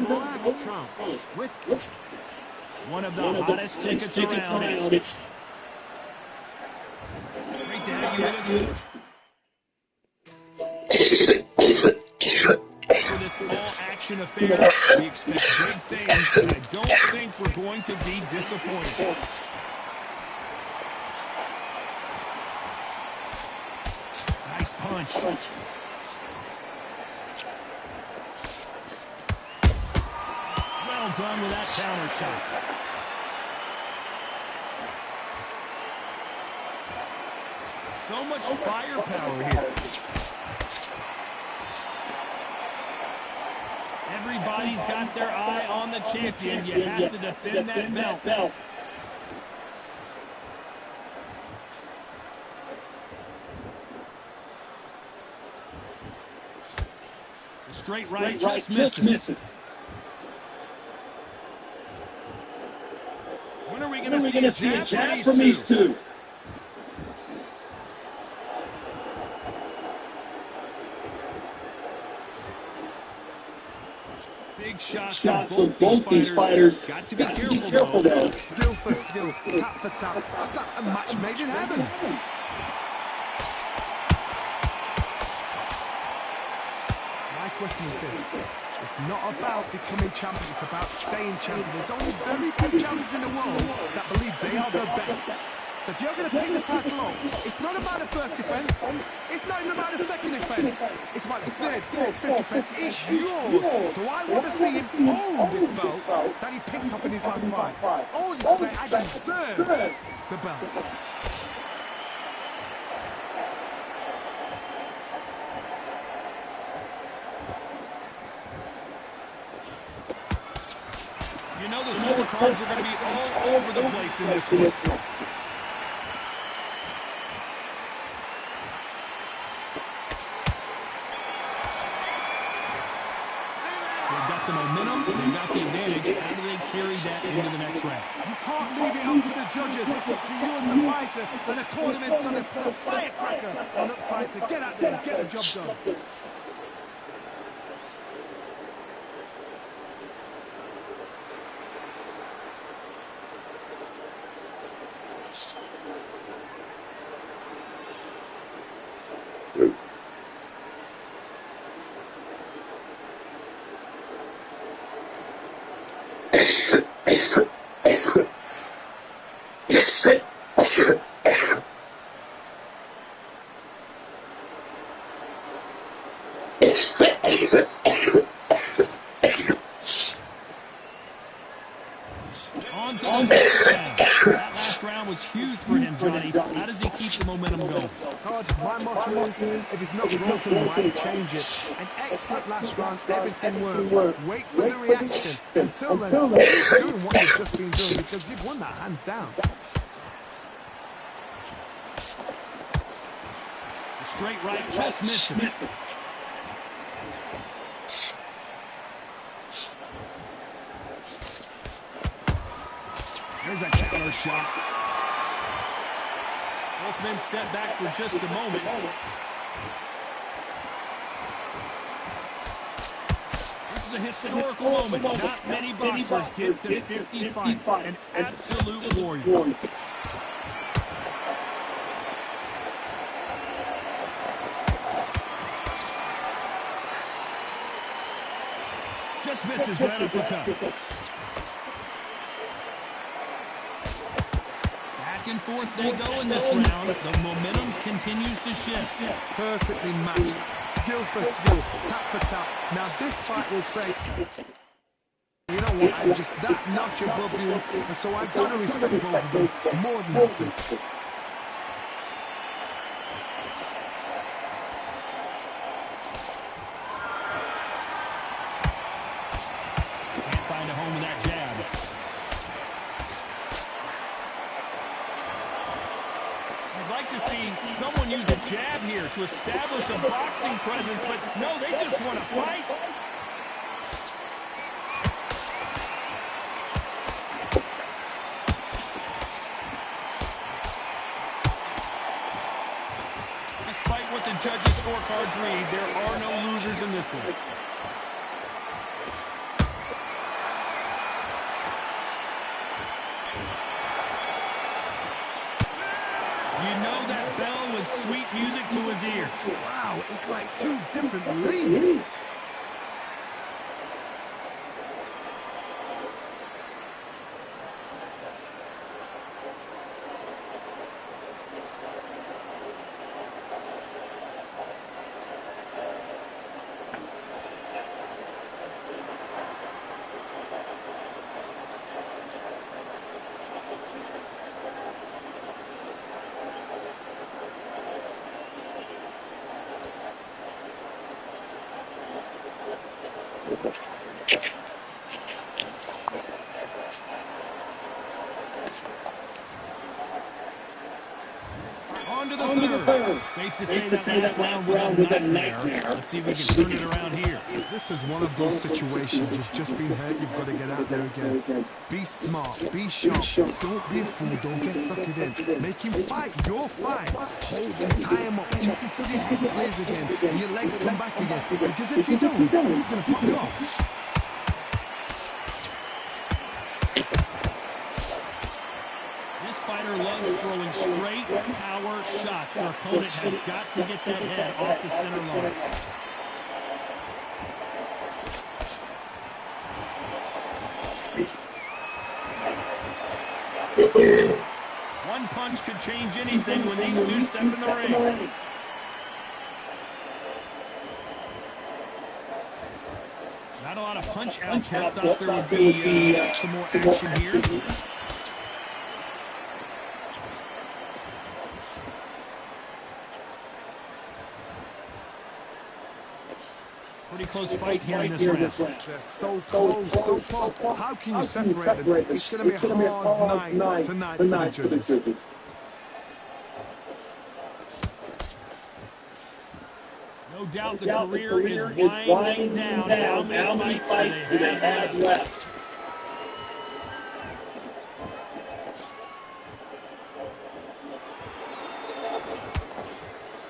Black trumps with One of the hottest tickets around. It's great to have you with us for this all-action affair. We expect big things, and I don't think we're going to be disappointed. Nice punch. Well done with that counter shot. So much firepower here. Everybody's got their eye on the champion. You have to defend that belt. The straight right just misses. When are we going to see a jab from these two? Big shots of both these fighters. Got to be careful though. Skill for skill, tap for tap. Just like a match made in heaven. My question is this. It's not about becoming champion, it's about staying champion. There's only very few champions in the world that believe they are the best. So if you're going to pick the title up, it's not about the first defense, it's not even about the second defense, it's about the third, fourth, fifth defense. It's yours. So I want to see him own this belt that he picked up in his last fight. I want to say I deserve the belt. You know the scorecards are going to be all over the place in this one. They've got the momentum, they've got the advantage. How do they carry that into the next round? You can't leave it up to the judges. It's up to you as the fighter, and the tournament's going to put a firecracker on that fighter. Get out there and get the job done. On to the next round. That last round was huge for him, Johnny. How does he keep the momentum going? Todd, my motto is, if it's not broken, why change it? An excellent last round, everything works. Wait for the reaction. Until then, keep doing what you've just been doing, because you've won that hands down. The straight right just misses. There's a counter shot. Both men step back for just a moment. This is a historical moment. Not many boxers get to 50 fights. An absolute warrior. Just misses right uppercut. Back and forth they go in this round. The momentum continues to shift. Perfectly matched. Skill for skill. Tap for tap. Now this fight will say, you know what, I'm just that notch above you, and so I've got to respect both of them more than nothing. Can't find a home with that jab. I'd like to see someone use a jab here to establish a boxing presence, but no, they just want to fight. Despite what the judges' scorecards read, there are no losers in this one. You know that bell was sweet music to his ears. Wow, it's like two different leagues. On to the third. Safe to say that last round was a nightmare. Let's see if we can turn it around here. This is one of those situations. You've just been hurt. You've got to get out there again. Be smart. Be sharp. Don't be a fool. Don't get suckered in. Make him fight your fight. Hold him. Tie him up just until your head clears again and your legs come back again. Because if you don't, he's going to pop you off. Fighter loves throwing straight power shots. Their opponent has got to get that head off the center line. One punch could change anything when these two step in the ring. Not a lot of punch out there. Thought there would be some more action here. Pretty close fight here in this round. They're so close, so close. How can you separate them? It's going to be a hard night tonight for the judges. No doubt the career is winding down. How many fights do they have left?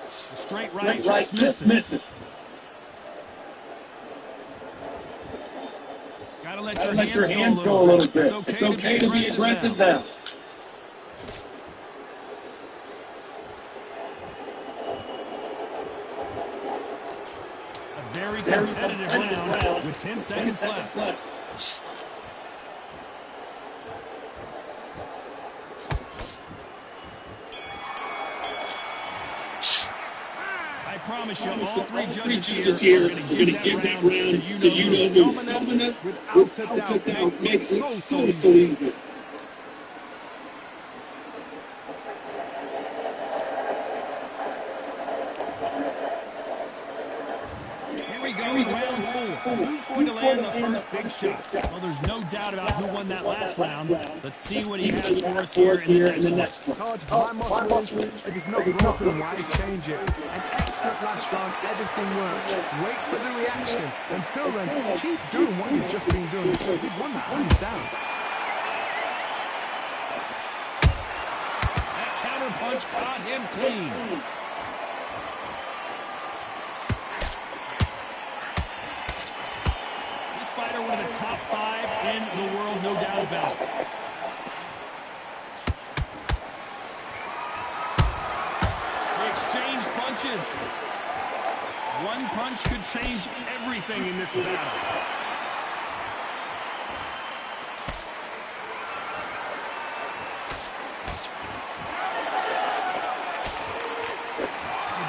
Straight right just misses. Gotta let your hands go a little bit. It's okay to be aggressive now. A very competitive round with 10 seconds left. I promise you, all three judges here are going to give that round to you know dominance without a doubt makes it so easy. Here we go, round 4. Who's going to land the first big shot? Well, there's no doubt about who won that last round. Let's see what he has for us here in the next one. Todd, my motto is, if it's not broken, why change it? An excellent last round, everything works. Wait for the reaction. Until then, keep doing what you've just been doing because you've won that hands down. That counter punch caught him clean. One of the top 5 in the world, no doubt about it. They exchange punches. One punch could change everything in this battle.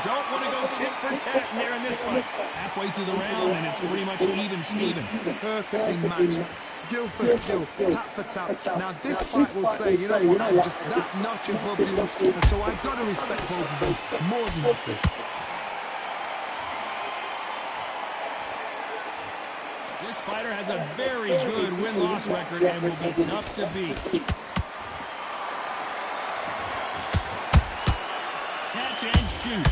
Don't want to go tit for tat there in this fight. Halfway through the round, and it's pretty much even Steven. Perfectly matched, skill for skill, tap for tap. Now this fight will say, you know what, I'm just that notch above you, and so I've got to respect both of us more than nothing. This fighter has a very good win-loss record and will be tough to beat. Catch and shoot.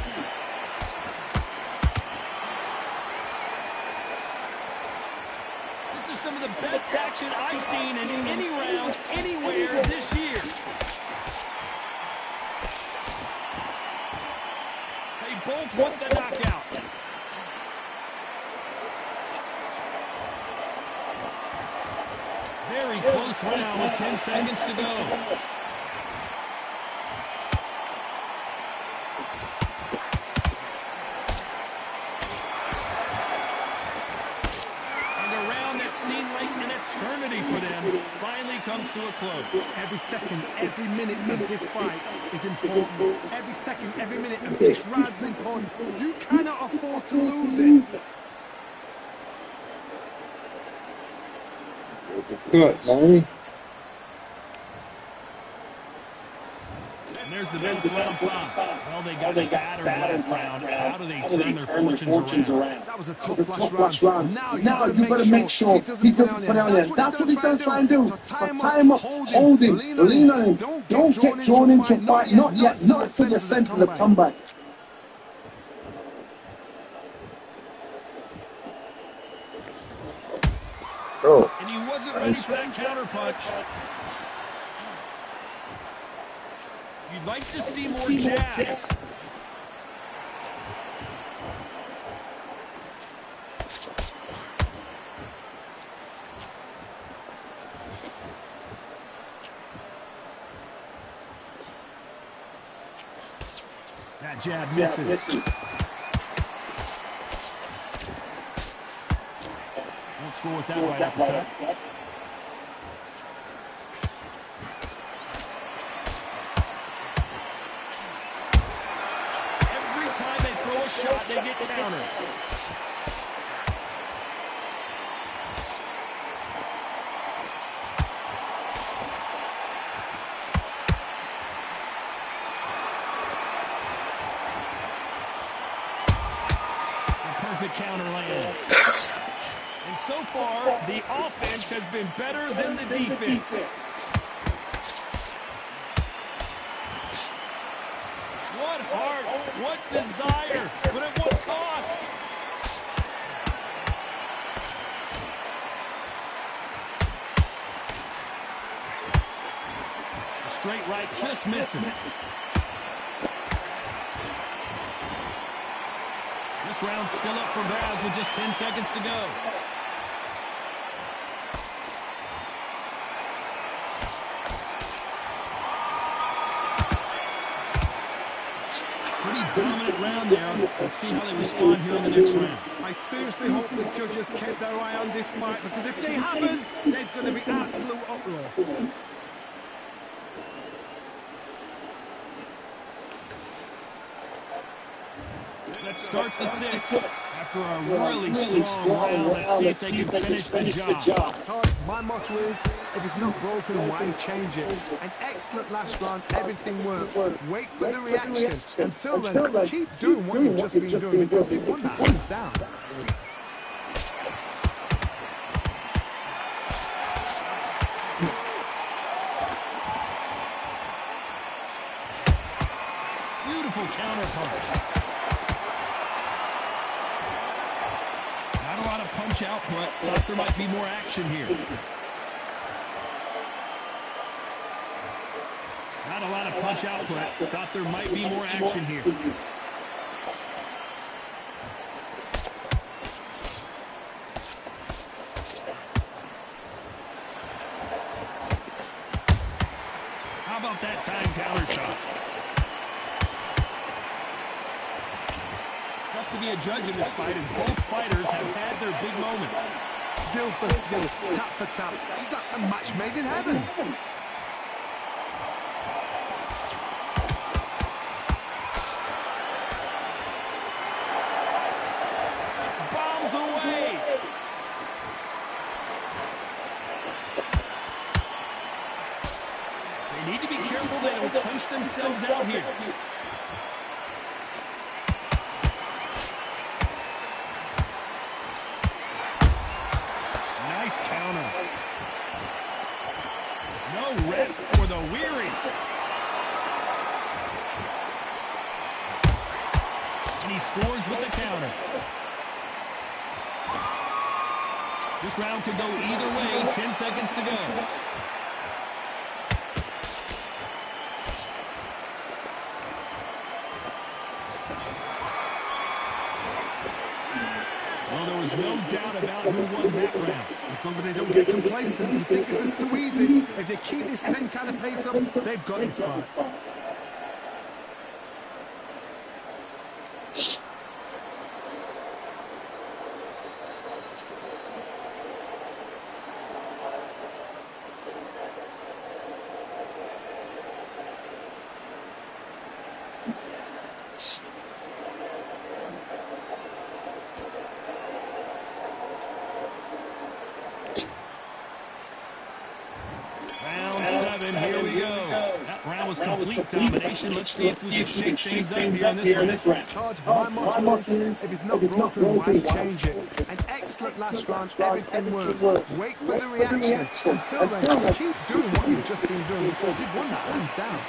This is some of the best action I've seen in any round, anywhere this year. They both want the knockout. Very close round with 10 seconds to go. And a round that seemed like an eternity for them finally comes to a close. Every second, every minute of this fight is important. Every second, every minute of this round is important. You cannot afford to lose it. Good, Lonnie. And there's the bell for round 5. Well, they got battered last round. How do they turn their fortunes around? That was a tough last round. Now you better make sure he doesn't put down there. That's what he's going to try and do. So tie him up, hold him, lean on him. Don't get drawn into a fight. Not yet. Not until your sense of the comeback. Oh. And he wasn't ready for that counter punch. You'd like to see more jabs. That jab misses. Won't score with that right uppercut. Every time they throw a shot, they get countered. The counter lands. And so far, the offense has been better than the defense. What heart, what desire, but at what cost? The straight right just misses. This round's still up for grabs with just 10 seconds to go. Pretty dominant round there. Let's see how they respond here in the next round. I seriously hope the judges kept their eye on this fight, because if they haven't, there's going to be absolute uproar. That starts the 6th. After a really strong round, let's see if they can finish the job. Todd, my motto is, if it's not broken, why change it? An excellent last round, everything worked. Wait for the reaction. Until then, keep doing what you've just been doing, because you've won that hands down. Beautiful counter punch. Not a lot of punch output. Thought there might be more action here. Not a lot of punch output. Thought there might be more action here. How about that time counter shot? Tough to be a judge in this fight, as both fighters have had their big moments. Skill for skill, tap for tap. She's like a match made in heaven. Bombs away! They need to be careful they don't punch themselves out here. Nice counter. No rest for the weary. And he scores with the counter. This round could go either way. 10 seconds to go. Well, there was no doubt about who won that round. As long as they don't get complacent and think this is too easy, if they keep this same kind of pace up, they've got this fight. was complete domination. Let's see if we can shake things up here in this round. Todd, my motto is, if it's not broken, why change it? An excellent last round, everything worked. Wait for the reaction. Until then, keep doing what you've just been doing because you've won that hands down.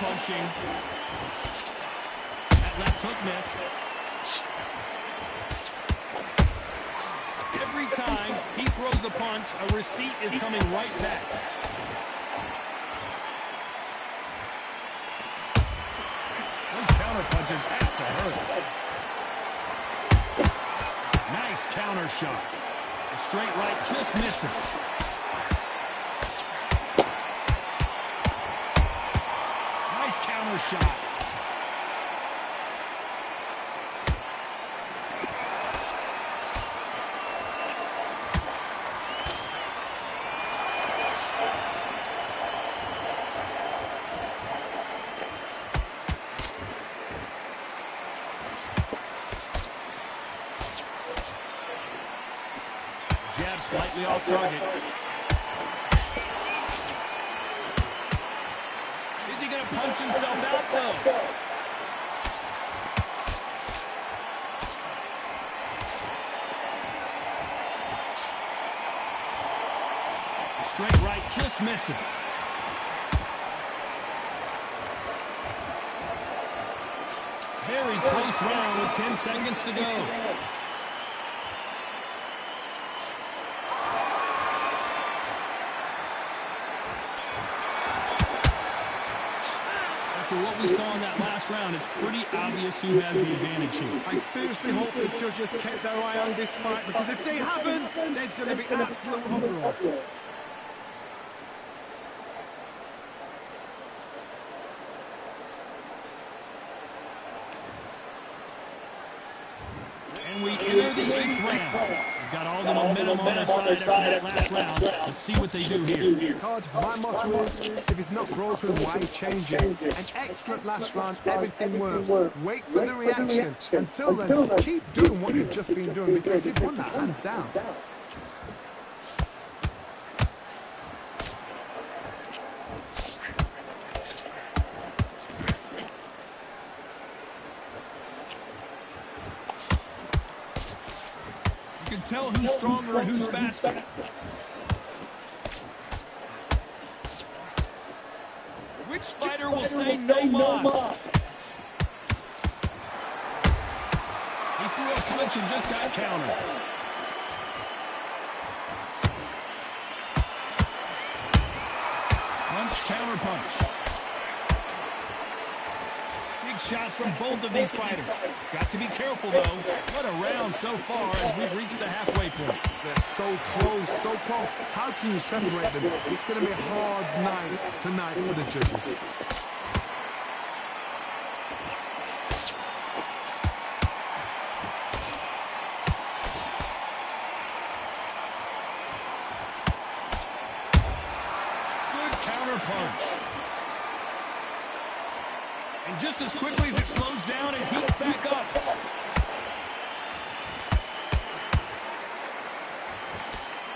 Punching. That left hook missed. Every time he throws a punch, a receipt is coming right back. Those counter punches have to hurt. Nice counter shot. A straight right just misses. Shot. Jab slightly off target. Is he going to punch himself out, though? The straight right just misses. Very close round with 10 seconds to go. What we saw in that last round, it's pretty obvious who has the advantage here. I seriously hope the judges kept their eye on this fight because if they haven't, there's going to be absolute uproar. And we enter the 8th round. We've got all the momentum on their side after that last round. Let's see what they do here. Todd, my motto is, if it's not broken, why change it? An excellent last round, everything works. Wait for the reaction. Until then, keep doing what you've just been doing because you've won that hands down. You can tell who's stronger and who's faster. Which fighter will say no mas? He threw a punch and just got countered. Punch, counter punch. Big shots from both of these fighters. Got to be careful, though. What a round so far as we've reached the halfway point. They're so close, so close. How can you separate them? It's going to be a hard night tonight for the judges. Good counter punch. And just as quickly as it slows down, it heats back up.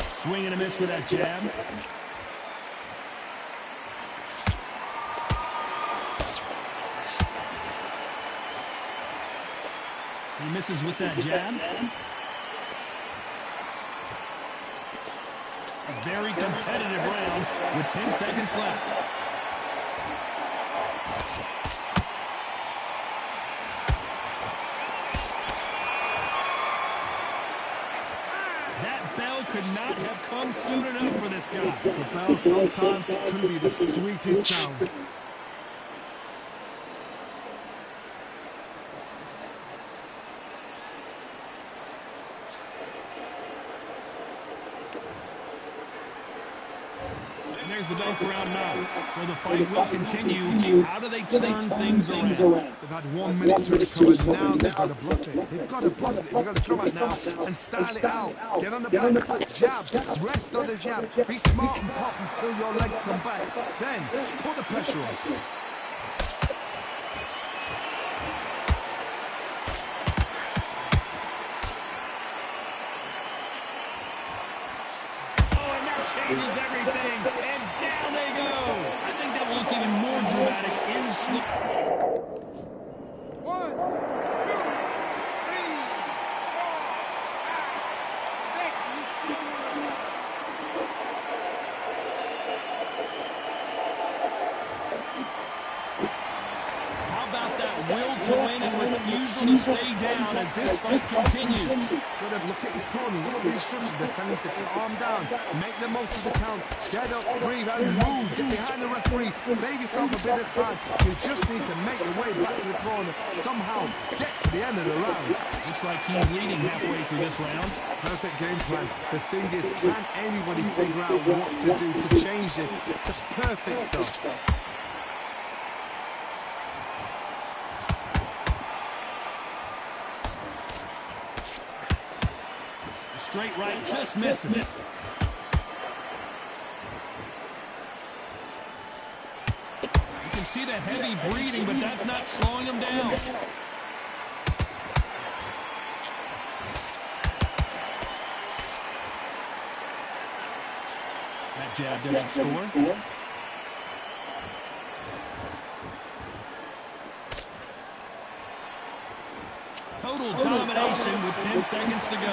Swing and a miss for that jab. He misses with that jab. A very competitive round with 10 seconds left. Could not have come soon enough for this guy. The bell, sometimes it can be the sweetest sound. And there's the bell for round 9. So the fight will continue. How do they turn things around? They've had 1 minute to recover. Now they've got to bluff it. They've got to bluff it. They've got to come out now and style it out. Get on the back foot, jab, rest on the jab. Be smart and pop until your legs come back. Then put the pressure on. changes everything, and down they go. I think that will look even more dramatic in slow. 1, 2, 3, 4, 5, 6. How about that will to win and refusal to stay down as this fight continues? Gotta look at his corner, look at the instructions. They're telling him to calm down, make the most of the count, get up, breathe, and move. Get behind the referee, save yourself a bit of time. You just need to make your way back to the corner. Somehow, get to the end of the round. Looks like he's leading halfway through this round. Perfect game plan. The thing is, can anybody figure out what to do to change this? It's the perfect stuff. Straight right, just misses. You can see the heavy breathing, but that's not slowing him down. That jab doesn't score. Total domination with 10 seconds to go.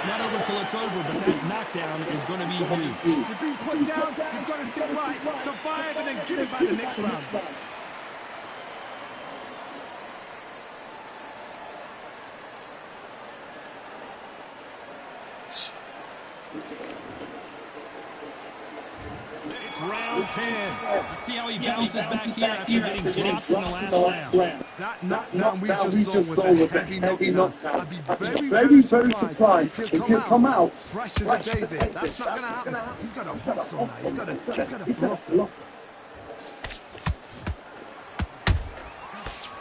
Not over till it's over, but that knockdown is going to be huge. You've been put down, you've got to think right, survive, and then give it back the next round. It's round 10. Let's see how he bounces back here after getting dropped in the last round. That knockdown we just saw was a heavy knockdown. I'd be very surprised if he'll come out fresh as a daisy. That's not going to happen. He's got to hustle now. He's got to bluff them.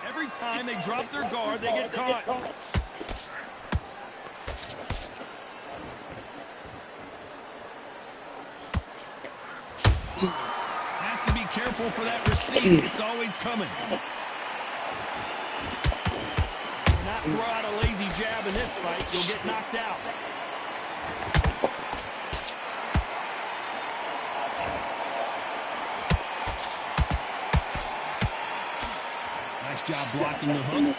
Every time they drop their guard, they get caught. Has to be careful for that receipt. It's always coming. Not throw out a lazy jab in this fight. You'll get knocked out. Nice job blocking the hook.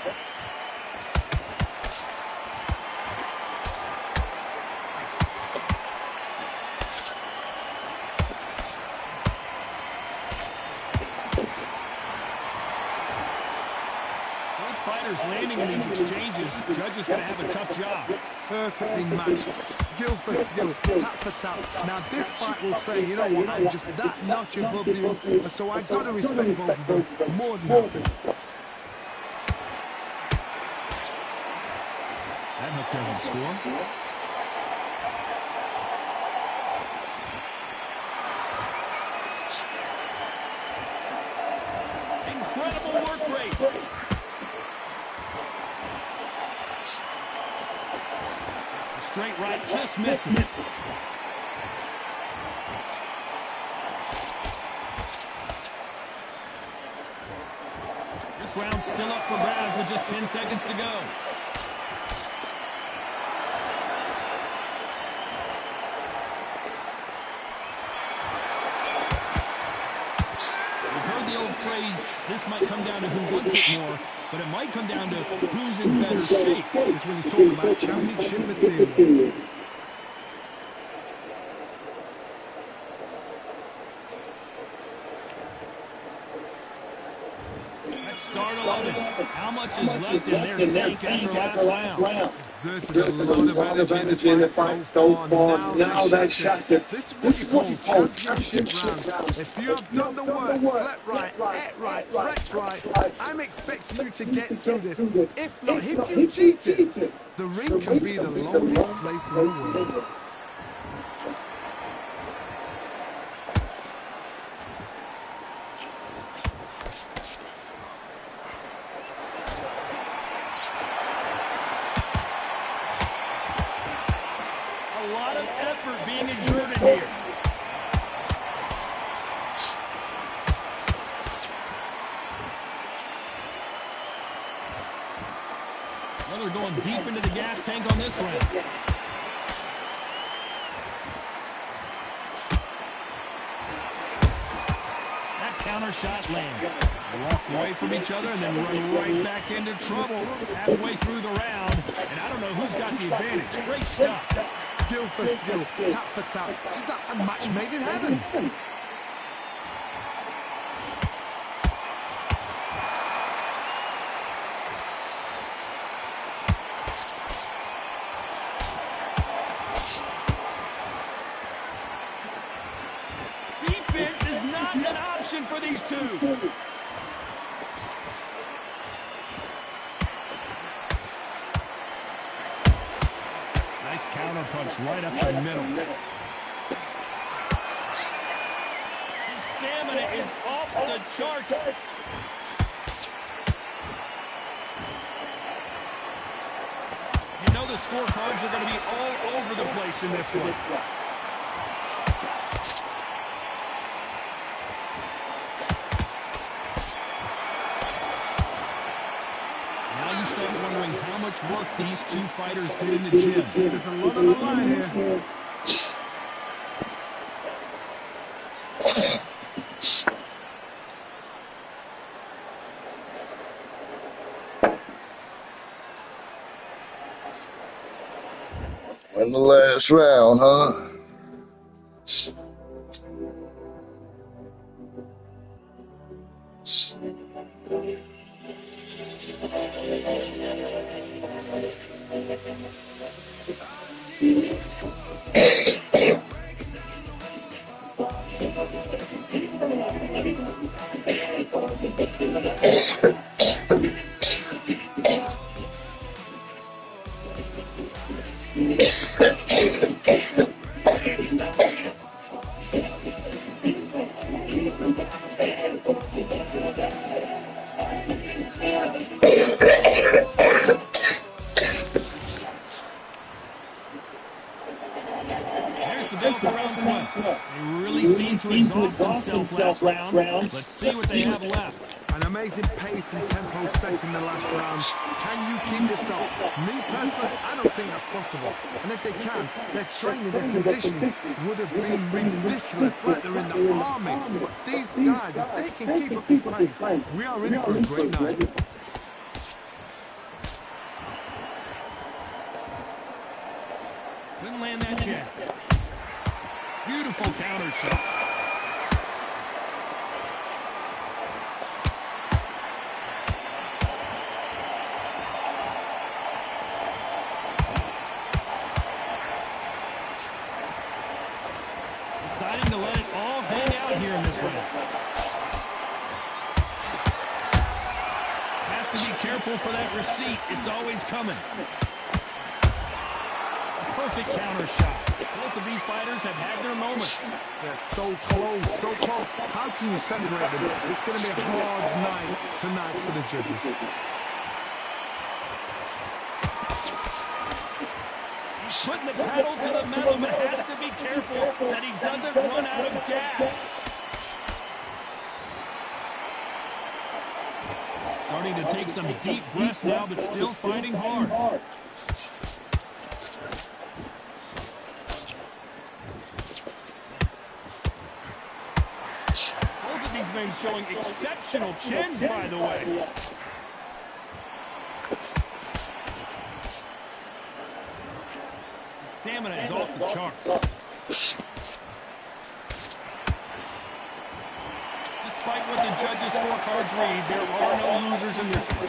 Fighters landing in these exchanges, judges going to have a tough job. Perfectly matched, skill for skill, tap for tap. Now this fight will say, you know what, I'm just that notch above you, so I've got to respect both of them more than that. That hook doesn't score. Incredible work rate. Straight right, just misses. This round's still up for grabs with just 10 seconds to go. We've heard the old phrase, this might come down to who wants it more, but it might come down to who's in better shape. It's when you talk about championship material. Let's start 11. How much is left in their tank after last round? Exerted a lot of energy in the fight so far. Now they're shattered. This is what you call championship rounds. If you have done the work, slept right, ate right, flexed right, I'm expecting you to get through this. If not, if you cheated, the ring can be the longest place in the world. A lot of effort being exerted here. bank on this round. That counter shot lands. They walk away from each other and then run right back into trouble halfway through the round. And I don't know who's got the advantage. Great stuff. Skill for skill, tap for tap. Just like a match made in heaven. Defense is not an option for these two. Nice counter punch right up the middle. His stamina is off the charts. You know the scorecards are going to be all over the place in this one. Now you start wondering how much work these two fighters did in the gym. There's a lot on the line here. In the last round, huh? There's the bell for round 12. They really seem to exhaust themselves last round. Let's see what they have left. An amazing pace and tempo set in the last round. Can you keep this up? Me personally, I don't think that's possible. And if they can, their training, their conditioning would have been ridiculous, like they're in the army. But these guys, if they can keep up this pace, we are in for a great night. Couldn't land that jab. Beautiful counter shot. Deciding to let it all hang out here in this round. Has to be careful for that receipt. It's always coming. Perfect counter shot. Both of these fighters have had their moments. They're so close, so close. How can you separate them? It's going to be a hard night tonight for the judges. He's putting the pedal to the metal, but has to be careful that he doesn't run out of gas. Starting to take some deep breaths now, but still fighting hard. These men showing exceptional chins, by the way. Stamina is off the charts. Despite what the judges' scorecards read, there are no losers in this one.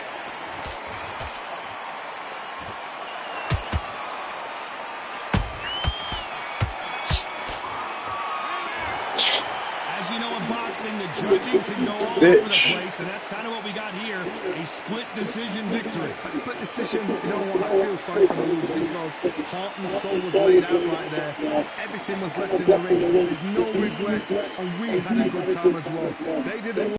The judging can go all over the place, and that's kind of what we got here, a split decision victory. A split decision, you know what, I feel sorry for the loser because heart and soul was laid out right there. Everything was left in the ring. There's no regrets, and we had a good time as well. They didn't